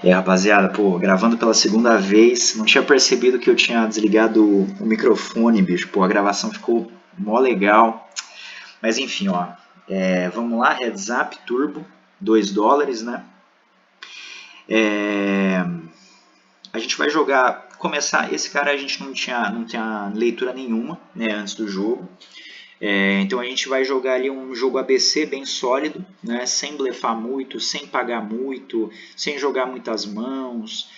Rapaziada, pô, gravando pela segunda vez, não tinha percebido que eu tinha desligado o microfone, bicho. Pô, a gravação ficou mó legal. Mas enfim, ó, vamos lá, Heads Up Turbo, $2, né? A gente vai jogar, começar, esse cara a gente não tinha leitura nenhuma, né, antes do jogo. Então a gente vai jogar ali um jogo ABC bem sólido, né, sem blefar muito, sem pagar muito, sem jogar muitas mãos.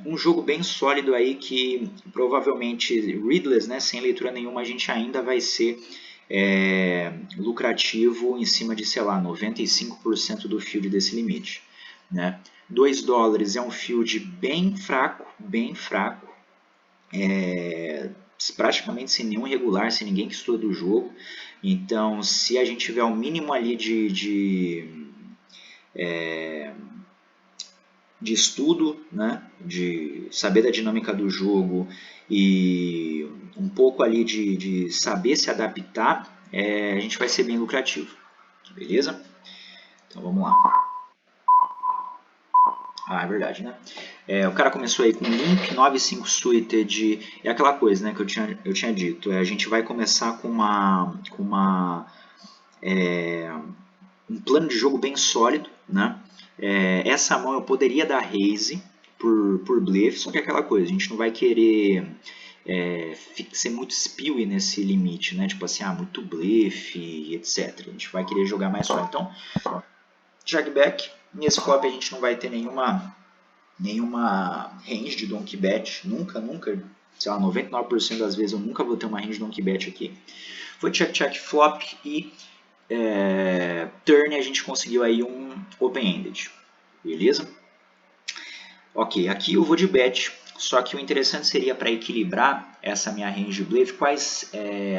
Um jogo bem sólido aí que provavelmente readless, né, sem leitura nenhuma, a gente ainda vai ser lucrativo em cima de, sei lá, 95% do field desse limite. Né? $2 é um field bem fraco, praticamente sem nenhum regular, sem ninguém que estuda do jogo. Então, se a gente tiver o mínimo ali de estudo, né, de saber da dinâmica do jogo e um pouco ali de saber se adaptar, a gente vai ser bem lucrativo, beleza? Então vamos lá. Ah, é verdade, né? O cara começou aí com Limp, 9-5 Suited, é aquela coisa, né, que eu tinha dito. A gente vai começar com um plano de jogo bem sólido, né? Essa mão eu poderia dar raise por blefe, só que é aquela coisa, a gente não vai querer ser muito spewy nesse limite, né? Tipo assim, muito blefe, etc. A gente vai querer jogar mais sólido. Então, jackback. Nesse flop a gente não vai ter nenhuma range de donkey bet, nunca, sei lá, 99% das vezes eu nunca vou ter uma range de donkey bet aqui. Foi check flop e turn a gente conseguiu aí um open-ended, beleza? Ok, aqui eu vou de bet, só que o interessante seria para equilibrar essa minha range de blefe,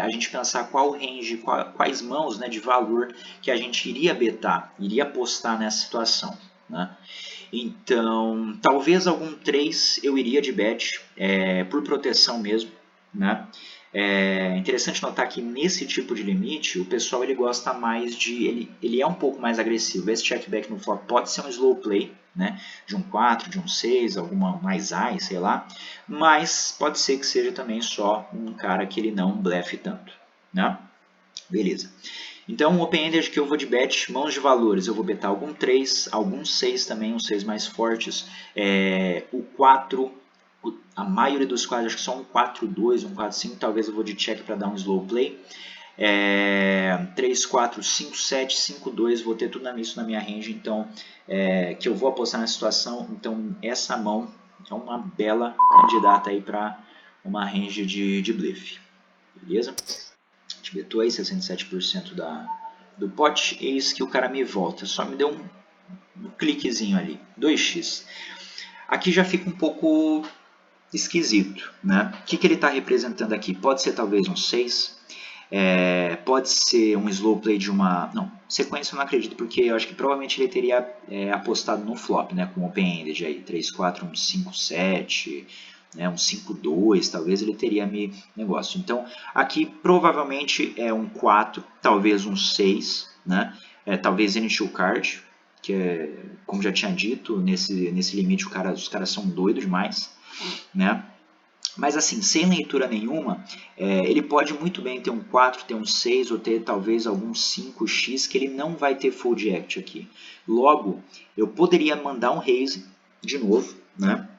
a gente pensar qual range, quais mãos, né, de valor que a gente iria betar, iria apostar nessa situação, né? Então, talvez algum 3 eu iria de bet, por proteção mesmo, né? É interessante notar que nesse tipo de limite, o pessoal ele gosta mais ele é um pouco mais agressivo. Esse checkback no flop pode ser um slow play, né? De um 4, de um 6, alguma mais high, sei lá. Mas pode ser que seja também só um cara que ele não blefe tanto, né? Beleza. Então, o open-ended que eu vou de bet, mãos de valores, eu vou betar algum 3, algum 6 também, uns 6 mais fortes. O 4, a maioria dos quadros, acho que só um 4-2, um 4-5, talvez eu vou de check para dar um slow play. 3, 4, 5, 7, 5, 2, vou ter tudo isso na minha range, então, que eu vou apostar nessa situação. Então, essa mão é uma bela candidata aí para uma range de blefe, beleza? A gente betou aí 67% do pote, eis que o cara me volta, só me deu um cliquezinho ali, 2x. Aqui já fica um pouco esquisito, né? O que ele está representando aqui? Pode ser talvez um 6, pode ser um slow play de uma... Não, sequência eu não acredito, porque eu acho que provavelmente ele teria apostado no flop, né? Com open-ended aí, 3, 4, um 5, 7... Né, um 5-2, talvez ele teria negócio. Então, aqui provavelmente é um 4, talvez um 6, né? Talvez initial card, que como já tinha dito, nesse limite os caras são doidos demais, né? Mas assim, sem leitura nenhuma, ele pode muito bem ter um 4, ter um 6 ou ter talvez algum 5x que ele não vai ter fold act aqui. Logo, eu poderia mandar um raise de novo, né?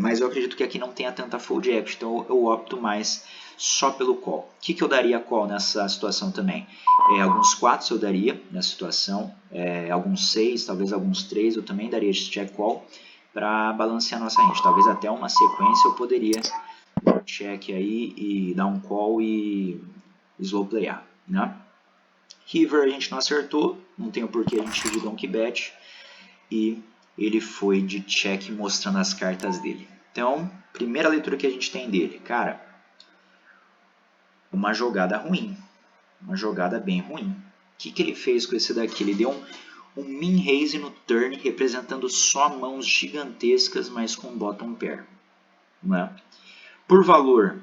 Mas eu acredito que aqui não tenha tanta fold act, então eu opto mais só pelo call. O que eu daria call nessa situação também? Alguns 4 eu daria nessa situação, alguns 6, talvez alguns 3 eu também daria de check call para balancear a nossa range. Talvez até uma sequência eu poderia dar um check aí e dar um call e slow playar, né? River a gente não acertou, não tem o porquê a gente ir de donkey bet e ele foi de check mostrando as cartas dele. Então, primeira leitura que a gente tem dele, cara, uma jogada ruim, uma jogada bem ruim. O que ele fez com esse daqui? Ele deu um min raise no turn, representando só mãos gigantescas, mas com bottom pair, né? Por valor,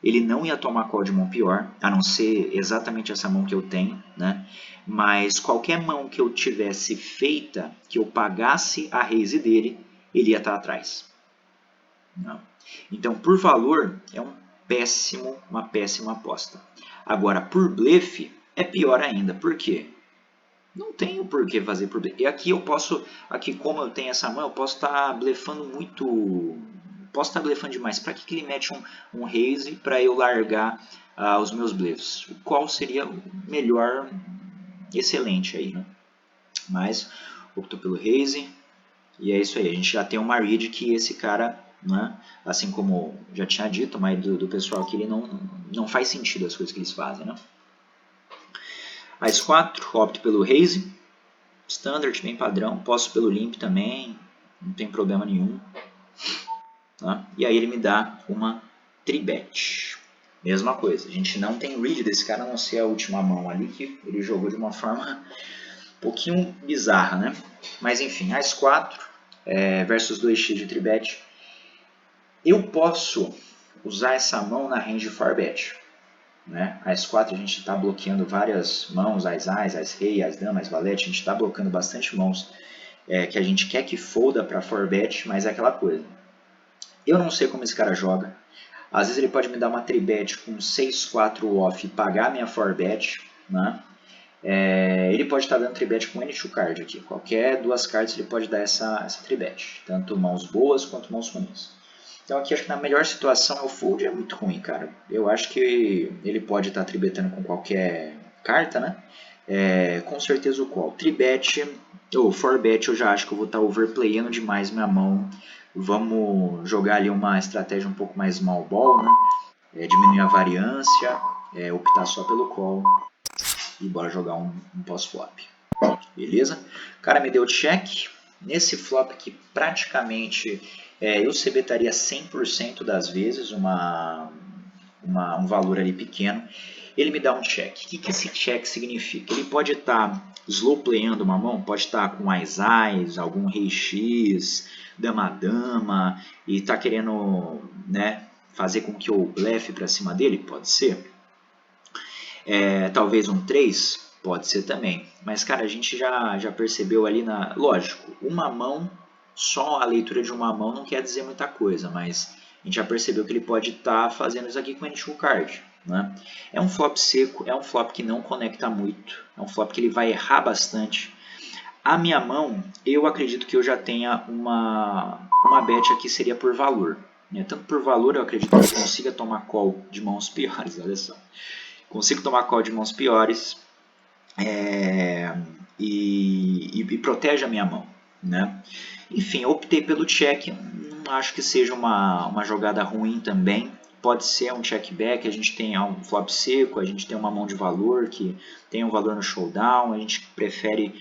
ele não ia tomar call de mão pior, a não ser exatamente essa mão que eu tenho, né? Mas qualquer mão que eu tivesse feita, que eu pagasse a raise dele, ele ia estar atrás. Não. Então, por valor, é uma péssima aposta. Agora, por blefe, é pior ainda. Por quê? Não tenho por que fazer por blefe. E aqui eu posso, como eu tenho essa mão, eu posso estar blefando muito... Posso estar blefando demais. Para que ele mete um raise para eu largar os meus blefs? Qual seria o melhor, excelente aí, né? Mas optou pelo raise. E é isso aí. A gente já tem uma read que esse cara, né, assim como já tinha dito, mas do pessoal aqui, ele não faz sentido as coisas que eles fazem, né? As 4, opto pelo raise. Standard, bem padrão. Posso pelo limp também. Não tem problema nenhum. Tá? E aí ele me dá uma tribet. Mesma coisa, a gente não tem read desse cara, a não ser a última mão ali, que ele jogou de uma forma um pouquinho bizarra, né? Mas enfim, as 4 versus 2x de tribet. Eu posso usar essa mão na range 4bet. Né? As 4 a gente está bloqueando várias mãos, as rei, as damas, as valete, a gente está bloqueando bastante mãos que a gente quer que folda para 4bet, mas é aquela coisa. Eu não sei como esse cara joga. Às vezes ele pode me dar uma tribet com 6-4 off e pagar minha 4bet. Né? Ele pode estar dando tribet com N2 card aqui. Qualquer 2 cards ele pode dar essa tribet. Tanto mãos boas quanto mãos ruins. Então aqui acho que na melhor situação o fold é muito ruim, cara. Eu acho que ele pode estar tribetando com qualquer carta, né? Com certeza o call. Tribet ou 4bet eu já acho que eu vou estar overplayando demais minha mão. Vamos jogar ali uma estratégia um pouco mais small ball, né? Diminuir a variância, optar só pelo call e bora jogar um pós-flop. Beleza? O cara me deu check. Nesse flop aqui, praticamente, eu CBtaria 100% das vezes um valor ali pequeno. Ele me dá um check. O que esse check significa? Ele pode estar slow playando uma mão, pode estar com as, algum rei X, dama, e está querendo, né, fazer com que eu blefe para cima dele, pode ser. Talvez um 3, pode ser também. Mas, cara, a gente já percebeu ali Lógico, uma mão, só a leitura de uma mão não quer dizer muita coisa, mas a gente já percebeu que ele pode estar fazendo isso aqui com N2 card. Né? É um flop seco, é um flop que não conecta muito, é um flop que ele vai errar bastante. A minha mão, eu acredito que eu já tenha uma bet aqui, seria por valor. Né? Tanto por valor, eu acredito que eu consiga tomar call de mãos piores, olha só. Consigo tomar call de mãos piores e protege a minha mão. Né? Enfim, eu optei pelo check, não acho que seja uma jogada ruim também. Pode ser um check back, a gente tem um flop seco, a gente tem uma mão de valor que tem um valor no showdown, a gente prefere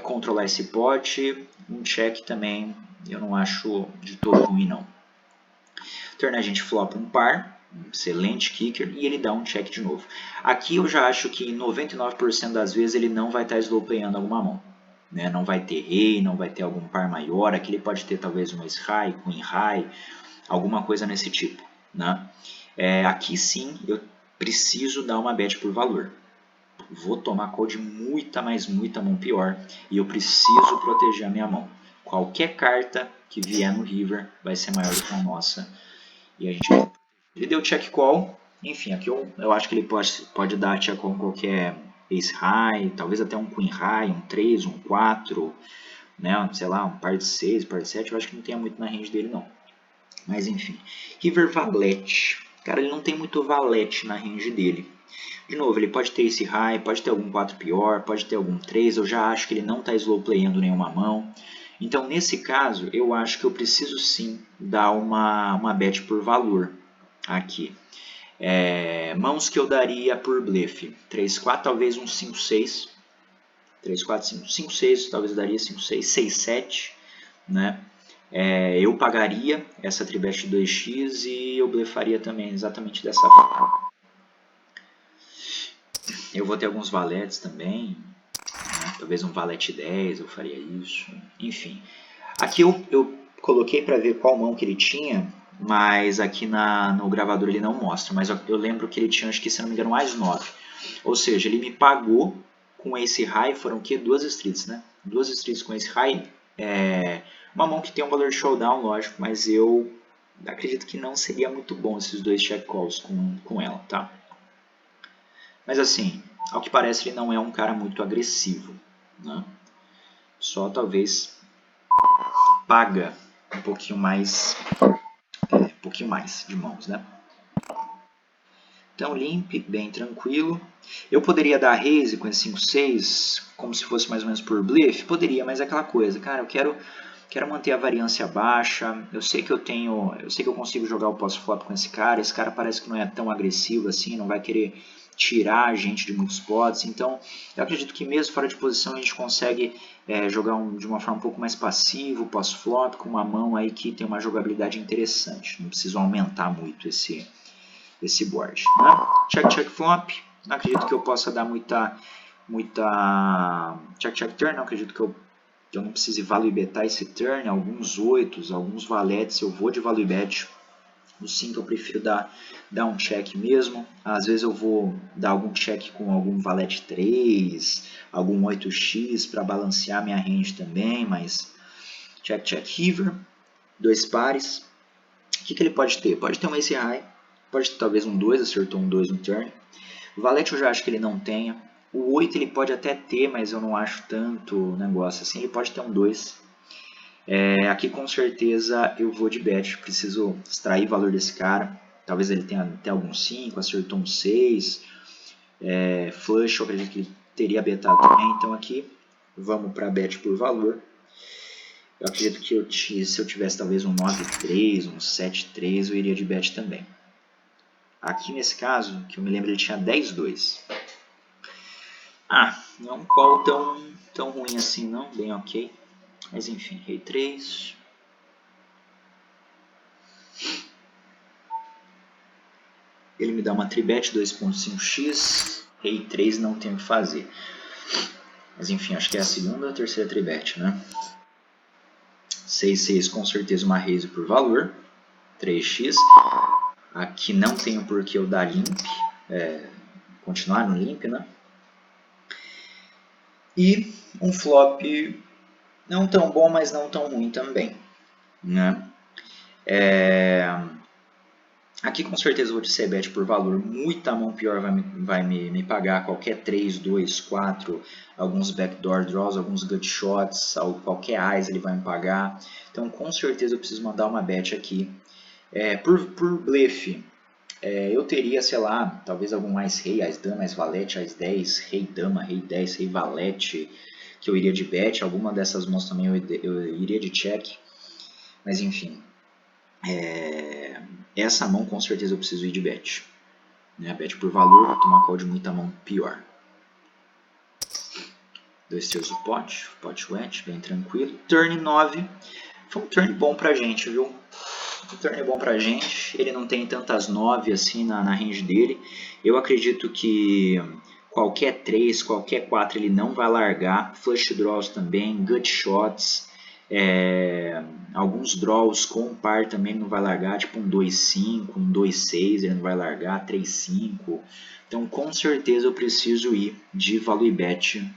controlar esse pote. Um check também eu não acho de todo ruim não. Turn a gente flopa um par, um excelente kicker, e ele dá um check de novo. Aqui eu já acho que 99% das vezes ele não vai estar slowplayando alguma mão. Né? Não vai ter rei, não vai ter algum par maior, aqui ele pode ter talvez uma high, queen high, alguma coisa nesse tipo. Né? Aqui sim eu preciso dar uma bet por valor. Vou tomar call de muita mão pior e eu preciso proteger a minha mão. Qualquer carta que vier no river vai ser maior do que a nossa e a gente vai. Ele deu check call, enfim, aqui eu acho que ele pode dar check call com qualquer ace high, talvez até um queen high, um 3, um 4, né, sei lá, um par de 6, par de 7, eu acho que não tem muito na range dele não. Mas enfim, river valete, cara, ele não tem muito valete na range dele. De novo, ele pode ter esse high, pode ter algum 4 pior, pode ter algum 3, eu já acho que ele não está slow playando nenhuma mão. Então, nesse caso, eu acho que eu preciso sim dar uma bet por valor aqui. Mãos que eu daria por blefe, 3, 4, talvez um 5, 6. 3, 4, 5, 5, 6, talvez eu daria 5, 6, 6, 7, né? Eu pagaria essa tribet de 2x e eu blefaria também exatamente dessa forma. Eu vou ter alguns valetes também, né? Talvez um valete 10 eu faria isso, enfim. Aqui eu coloquei para ver qual mão que ele tinha, mas aqui no gravador ele não mostra. Mas eu lembro que ele tinha, acho que se não me engano, mais 9. Ou seja, ele me pagou com esse high, foram o quê? 2 streets, né? 2 streets com esse high. Uma mão que tem um valor de showdown, lógico, mas eu acredito que não seria muito bom esses 2 check calls com ela, tá? Mas assim, ao que parece ele não é um cara muito agressivo, né? Só talvez paga um pouquinho mais de mãos, né? Então, limp, bem tranquilo. Eu poderia dar raise com esse 5-6, como se fosse mais ou menos por bluff? Poderia, mas é aquela coisa, cara, eu quero manter a variância baixa. Eu sei que eu consigo jogar o pós-flop com esse cara parece que não é tão agressivo assim, não vai querer tirar a gente de muitos pots. Então, eu acredito que mesmo fora de posição a gente consegue jogar de uma forma um pouco mais passiva, pós-flop, com uma mão aí que tem uma jogabilidade interessante. Não preciso aumentar muito esse board, né? Check, check, flop. Não acredito que eu possa dar muita check, check, turn. Não acredito que eu não precise value betar esse turn. Alguns 8, alguns valetes eu vou de value bet. No 5 eu prefiro dar um check mesmo. Às vezes eu vou dar algum check com algum valete 3, algum 8x para balancear minha range também, mas check, check, river, 2 pares. O que ele pode ter? Pode ter um ace high, pode ter talvez um 2, acertou um 2 no turn. O valete eu já acho que ele não tenha. O 8 ele pode até ter, mas eu não acho tanto negócio assim. Ele pode ter um 2. Aqui com certeza eu vou de bet. Preciso extrair valor desse cara. Talvez ele tenha até algum 5, acertou um 6. Flush eu acredito que ele teria betado também. Então aqui vamos para bet por valor. Eu acredito que se eu tivesse talvez um 9-3, um 7-3, eu iria de bet também. Aqui nesse caso, que eu me lembro, ele tinha 10-2. Não é um call tão ruim assim não, bem ok. Mas enfim, rei 3. Ele me dá uma tribet 2.5x, rei 3 não tem o que fazer. Mas enfim, acho que é a segunda ou a terceira tribet, né? 6-6 com certeza uma raise por valor, 3x. Aqui não tenho por que eu dar limp, continuar no limp, né? E um flop não tão bom, mas não tão ruim também, né? Aqui com certeza eu vou de c-bet por valor, muita mão pior vai me pagar, qualquer 3, 2, 4, alguns backdoor draws, alguns gut shots, qualquer AIS ele vai me pagar. Então com certeza eu preciso mandar uma bet aqui. Por blefe, eu teria, sei lá, talvez algum AIS-rei, AIS-dama, AIS-valete, AIS-10, rei-dama, rei-10, rei-valete, que eu iria de bet. Alguma dessas mãos também eu iria de check, mas enfim. Essa mão com certeza eu preciso ir de bet. Né? Bet por valor, vou tomar call de muita mão pior. 2 terços do pot wet, bem tranquilo. Turn 9, foi um turn bom pra gente, viu? Um turn bom pra gente, ele não tem tantas 9 assim na range dele. Eu acredito que qualquer 3, qualquer 4 ele não vai largar. Flush draws também, gut shots. Alguns draws com par também não vai largar, tipo um 2-5, um 2-6 ele não vai largar, 3-5. Então com certeza eu preciso ir de value bet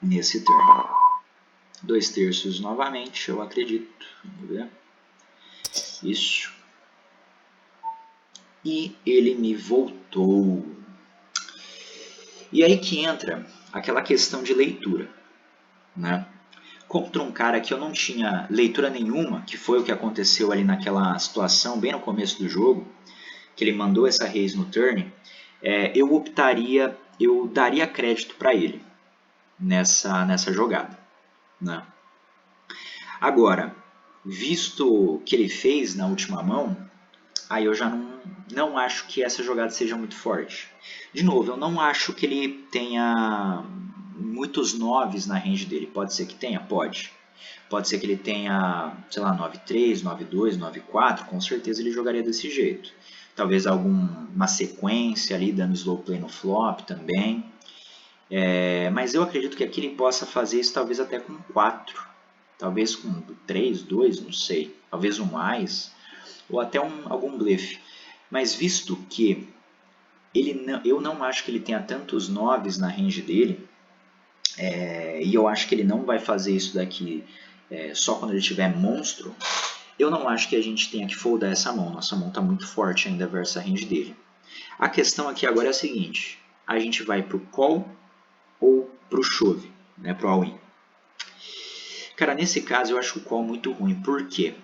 nesse turn. 2 terços novamente, eu acredito. Vamos ver. Isso. E ele me voltou. E aí que entra aquela questão de leitura, né? Contra um cara que eu não tinha leitura nenhuma, que foi o que aconteceu ali naquela situação, bem no começo do jogo, que ele mandou essa raise no turn, eu daria crédito para ele nessa jogada, né? Agora, visto o que ele fez na última mão, aí eu já não acho que essa jogada seja muito forte. De novo, eu não acho que ele tenha muitos 9s na range dele. Pode ser que tenha? Pode. Pode ser que ele tenha, sei lá, 9-3, 9-2, 9-4. Com certeza ele jogaria desse jeito. Talvez alguma sequência ali dando slow play no flop também. Mas eu acredito que aqui ele possa fazer isso talvez até com 4. Talvez com 3, 2, não sei. Talvez um mais. ou até algum blefe. Mas visto que eu não acho que ele tenha tantos 9s na range dele, e eu acho que ele não vai fazer isso daqui só quando ele tiver monstro, eu não acho que a gente tenha que foldar essa mão. Nossa mão está muito forte ainda versus a range dele. A questão aqui agora é a seguinte: a gente vai para o call ou para o shove, né, para o all-in. Cara, nesse caso eu acho o call muito ruim. Por quê?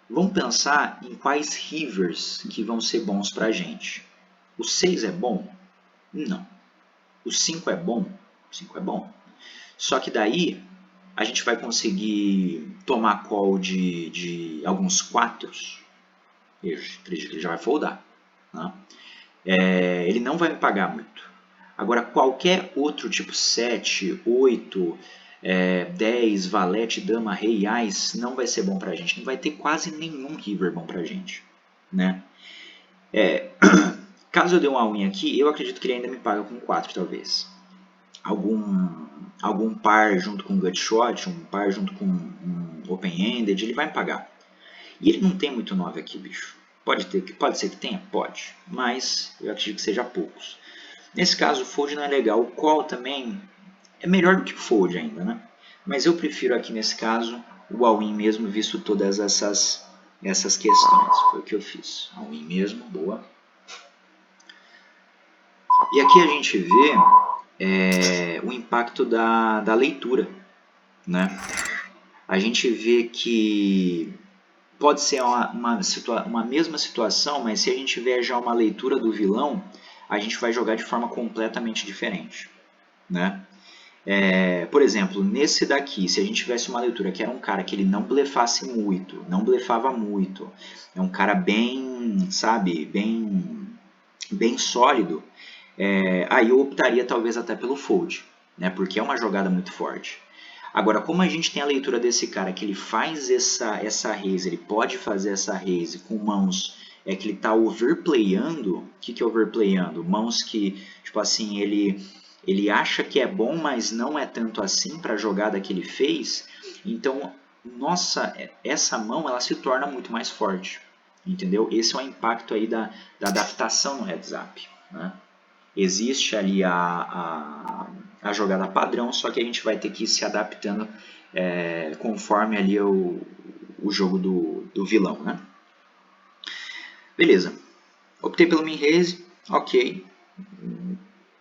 Vamos pensar em quais rivers que vão ser bons para a gente. O 6 é bom? Não. O 5 é bom? O 5 é bom. Só que daí a gente vai conseguir tomar call de alguns 4s. Eu acredito que ele já vai foldar. Né? Ele não vai me pagar muito. Agora, qualquer outro tipo 7, 8, 10, valete, dama, rei, ás, não vai ser bom pra gente. Não vai ter quase nenhum river bom pra gente. Né? Caso eu dê um all-in aqui, eu acredito que ele ainda me paga com 4, talvez. Algum par junto com Gutshot, um par junto com um Open-Ended, ele vai me pagar. E ele não tem muito 9 aqui, bicho. Pode ser que tenha? Pode. Mas eu acredito que seja poucos. Nesse caso, o fold não é legal. O call também é melhor do que o fold ainda, né? Mas eu prefiro aqui nesse caso o all-in mesmo, visto todas essas questões. Foi o que eu fiz. All-in mesmo, boa. E aqui a gente vê o impacto da leitura, né? A gente vê que pode ser uma mesma situação, mas se a gente tiver já uma leitura do vilão, a gente vai jogar de forma completamente diferente, né? Por exemplo, nesse daqui, se a gente tivesse uma leitura que era um cara que ele não blefasse muito, não blefava muito, é um cara bem, sabe, bem sólido, aí eu optaria talvez até pelo fold, né? Porque é uma jogada muito forte. Agora, como a gente tem a leitura desse cara, que ele faz essa raise, ele pode fazer essa raise com mãos que ele está overplayando. O que é overplayando? Mãos que, tipo assim, ele acha que é bom, mas não é tanto assim para a jogada que ele fez. Então, nossa, essa mão ela se torna muito mais forte. Entendeu? Esse é o impacto aí da adaptação no heads up, né? Existe ali a jogada padrão, só que a gente vai ter que ir se adaptando conforme ali o jogo do vilão, né? Beleza. Optei pelo min raise, ok.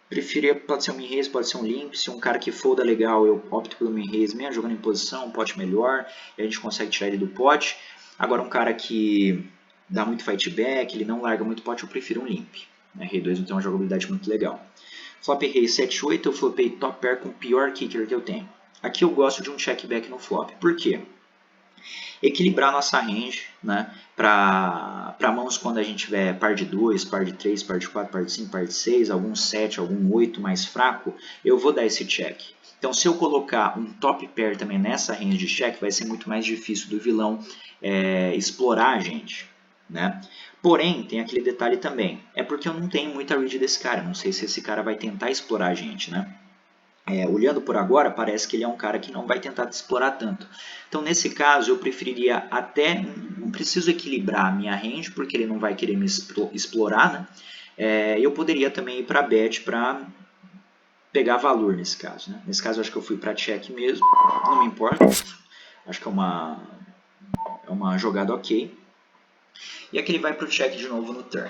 Preferia, pode ser um min raise, pode ser um limp. Se um cara que folda legal, eu opto pelo min raise mesmo, jogando em posição, um pote melhor, e a gente consegue tirar ele do pote. Agora um cara que dá muito fight back, ele não larga muito pote, eu prefiro um limp. Rei 2 não tem uma jogabilidade muito legal. Flop rei 7-8, eu flopei top pair com o pior kicker que eu tenho. Aqui eu gosto de um check back no flop. Por quê? Equilibrar nossa range, né, para mãos quando a gente tiver par de 2, par de 3, par de 4, par de 5, par de 6, algum 7, algum 8 mais fraco, eu vou dar esse check. Então, se eu colocar um top pair também nessa range de check, vai ser muito mais difícil do vilão explorar a gente, né? Porém, tem aquele detalhe também, é porque eu não tenho muita read desse cara, não sei se esse cara vai tentar explorar a gente, né? Olhando por agora, parece que ele é um cara que não vai tentar te explorar tanto. Então, nesse caso, eu preferiria até... Não preciso equilibrar a minha range, porque ele não vai querer me explorar, né? Eu poderia também ir para bet para pegar valor nesse caso, né? Nesse caso, eu acho que eu fui para check mesmo. Não me importa. Acho que é uma jogada ok. E aqui ele vai para o check de novo no turn.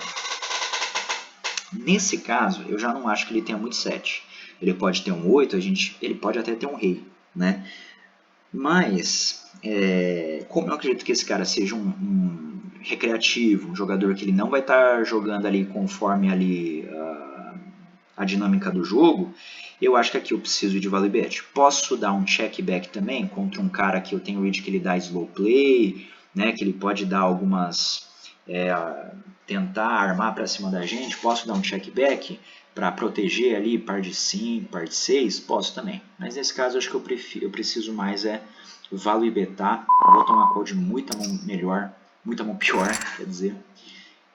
Nesse caso, eu já não acho que ele tenha muito set. Ele pode ter um 8, ele pode até ter um rei, né? Mas, como eu acredito que esse cara seja um recreativo, um jogador que ele não vai estar jogando ali conforme ali a dinâmica do jogo, eu acho que aqui eu preciso de value bet. Posso dar um check back também contra um cara que eu tenho read que ele dá slow play, né? Que ele pode dar algumas... tentar armar para cima da gente. Posso dar um check back para proteger ali par de 5, par de 6, posso também. Mas nesse caso eu acho que eu preciso mais value betar, botar uma call de muita mão melhor, muita mão pior, quer dizer,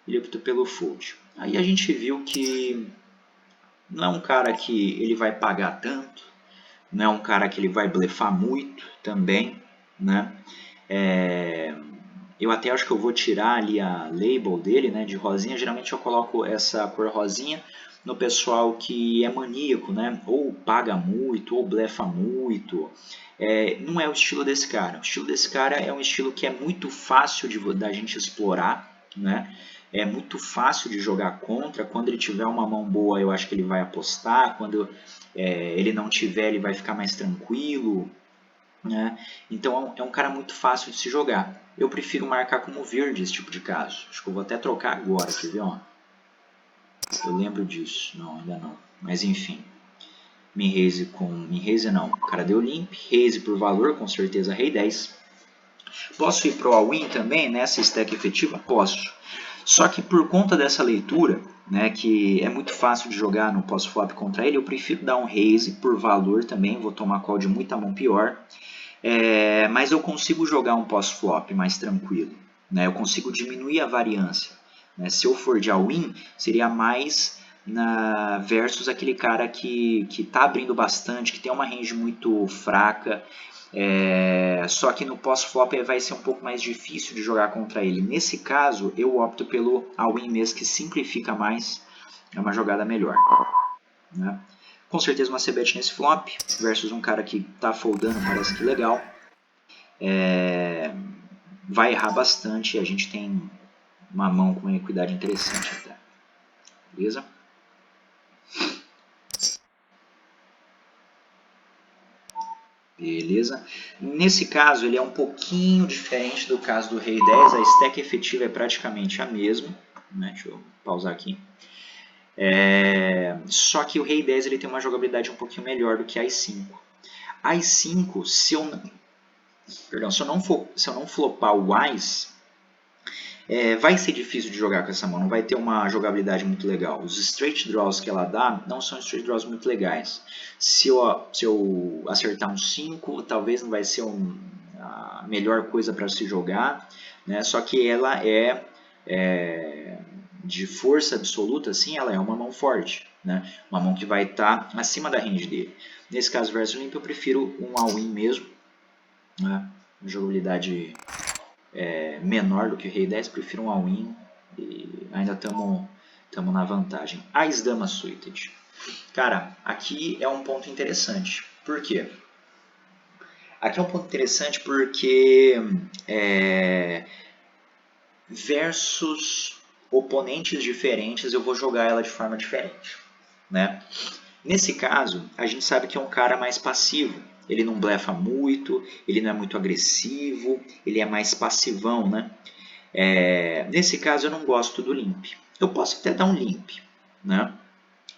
e optou pelo fold. Aí a gente viu que não é um cara que ele vai pagar tanto, não é um cara que ele vai blefar muito também, né? Eu até acho que eu vou tirar ali a label dele, né, de rosinha. Geralmente eu coloco essa cor rosinha no pessoal que é maníaco, né, ou paga muito, ou blefa muito. Não é o estilo desse cara. O estilo desse cara é um estilo que é muito fácil da gente explorar, né? É muito fácil de jogar contra. Quando ele tiver uma mão boa, eu acho que ele vai apostar. Quando ele não tiver, ele vai ficar mais tranquilo, né? Então é um cara muito fácil de se jogar. Eu prefiro marcar como verde esse tipo de caso. Acho que eu vou até trocar agora, quer ver? Ó. Eu lembro disso. Não, ainda não. Mas enfim. Min-raise com... Min-raise não. O cara deu limp. Raise por valor, com certeza rei 10. Posso ir pro all-in também nessa stack efetiva? Posso. Só que por conta dessa leitura, né, que é muito fácil de jogar no pós-flop contra ele, eu prefiro dar um raise por valor também. Vou tomar call de muita mão pior. Mas eu consigo jogar um pós-flop mais tranquilo, né? Eu consigo diminuir a variância, né? Se eu for de all-in, seria mais versus aquele cara que está abrindo bastante, que tem uma range muito fraca, só que no pós-flop vai ser um pouco mais difícil de jogar contra ele. Nesse caso, eu opto pelo all-in mesmo, que simplifica mais, é uma jogada melhor, né? Com certeza uma c-bet nesse flop, versus um cara que está foldando, parece que legal. Vai errar bastante e a gente tem uma mão com uma equidade interessante até. Beleza? Beleza. Nesse caso, ele é um pouquinho diferente do caso do rei 10. A stack efetiva é praticamente a mesma. Né? Deixa eu pausar aqui. Só que o rei 10 ele tem uma jogabilidade um pouquinho melhor do que a i5. A i5, se eu não flopar o Ás, vai ser difícil de jogar com essa mão, não vai ter uma jogabilidade muito legal. Os straight draws que ela dá não são straight draws muito legais. Se eu acertar um 5, talvez não vai ser a melhor coisa para se jogar, né? Só que ela de força absoluta, assim, ela é uma mão forte, né? Uma mão que vai estar acima da range dele. Nesse caso, versus limp, eu prefiro um all-in mesmo, né? Jogabilidade menor do que o rei 10, prefiro um all-in e ainda estamos na vantagem. Ás-dama suited. Cara, aqui é um ponto interessante. Por quê? Aqui é um ponto interessante porque versus oponentes diferentes eu vou jogar ela de forma diferente, né? Nesse caso, a gente sabe que é um cara mais passivo. Ele não blefa muito, ele não é muito agressivo, ele é mais passivão, né? Nesse caso, eu não gosto do limp. Eu posso até dar um limp, né?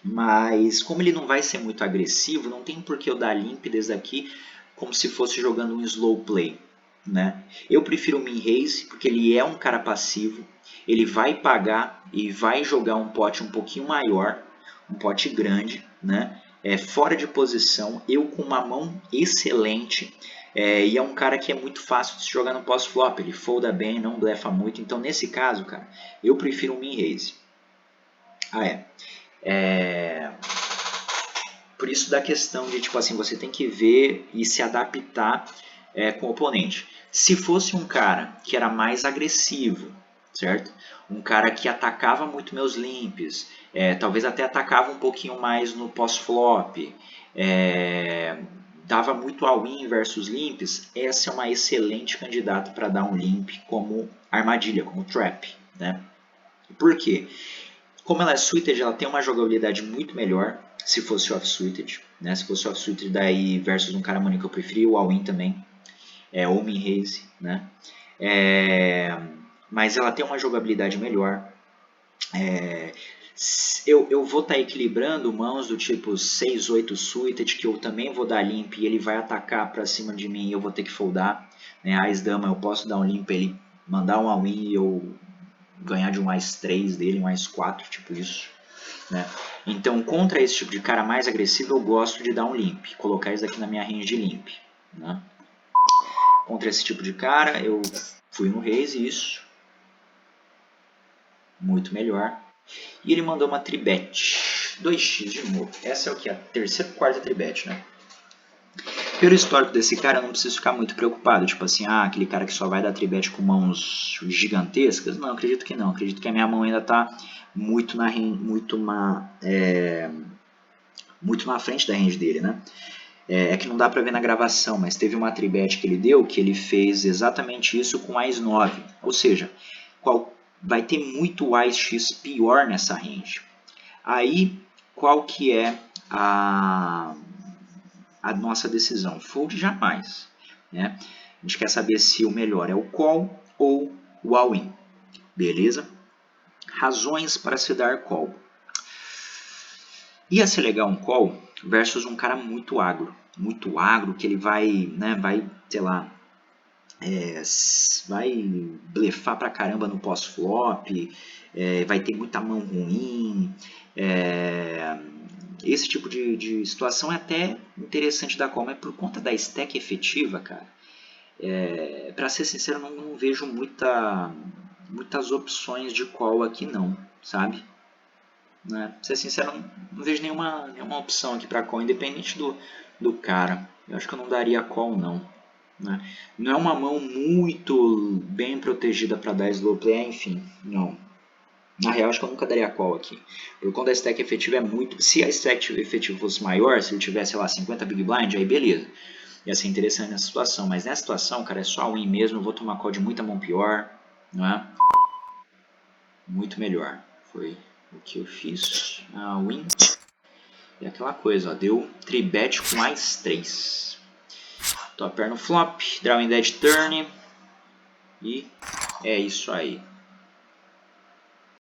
Mas como ele não vai ser muito agressivo, não tem por que eu dar limp desde aqui como se fosse jogando um slow play, né? Eu prefiro o min-raise porque ele é um cara passivo, ele vai pagar e vai jogar um pote um pouquinho maior, um pote grande, né? Fora de posição, eu com uma mão excelente, e é um cara que é muito fácil de se jogar no pós-flop, ele folda bem, não blefa muito, então nesse caso, cara, eu prefiro o min-raise. Por isso da questão de, tipo assim, você tem que ver e se adaptar com o oponente. Se fosse um cara que era mais agressivo, certo? Um cara que atacava muito meus limps, talvez até atacava um pouquinho mais no pós-flop, dava muito all-in versus limps, essa é uma excelente candidata para dar um limp como armadilha, como trap, né? Por quê? Como ela é suited, ela tem uma jogabilidade muito melhor se fosse off-suited, né? Se fosse off-suited daí versus um cara maníaco, eu preferia o all-in também, ou min-raise, né? Mas ela tem uma jogabilidade melhor. Eu vou estar equilibrando mãos do tipo 6, 8 suited, que eu também vou dar limp e ele vai atacar para cima de mim e eu vou ter que foldar. Né? Ás-dama eu posso dar um limp, ele mandar um all-in e eu ganhar de um ás-3 dele, um ás-4, tipo isso. Né? Então, contra esse tipo de cara mais agressivo, eu gosto de dar um limp, colocar isso aqui na minha range de limp. Né? Contra esse tipo de cara, eu fui no raise, isso. Muito melhor. E ele mandou uma tribet. 2x de novo. Essa é o que? A terceira ou quarta tribet, né? Pelo histórico desse cara, eu não preciso ficar muito preocupado. Tipo assim, aquele cara que só vai dar tribet com mãos gigantescas. Não, acredito que não. Acredito que a minha mão ainda está muito na frente da range dele, né? É que não dá para ver na gravação, mas teve uma tribet que ele deu que ele fez exatamente isso com Ás 9. Ou seja, vai ter muito Ás X pior nessa range. Aí, qual que é a nossa decisão? Fold jamais. Né? A gente quer saber se o melhor é o call ou o all-in. Beleza? Razões para se dar call. Ia ser legal um call versus um cara muito agro, que ele vai, sei lá, vai blefar pra caramba no pós-flop, vai ter muita mão ruim, esse tipo de situação é até interessante da call, mas por conta da stack efetiva, cara, pra ser sincero, não vejo muitas opções de call aqui não, sabe? Né? Pra ser sincero, não vejo nenhuma opção aqui para call, independente do cara. Eu acho que eu não daria call não. Né? Não é uma mão muito bem protegida para dar slow play, enfim, não. Na real, acho que eu nunca daria call aqui. Por conta da stack efetiva é muito... Se a stack efetiva fosse maior, se ele tivesse, sei lá, 50 big blind, aí beleza. Ia ser interessante nessa situação. Mas nessa situação, cara, é só win mesmo. Eu vou tomar call de muita mão pior. Não é? Muito melhor. Foi o que eu fiz. Win. E aquela coisa, ó, deu tribet com mais 3. Top pair no flop, drawing dead turn. E é isso aí.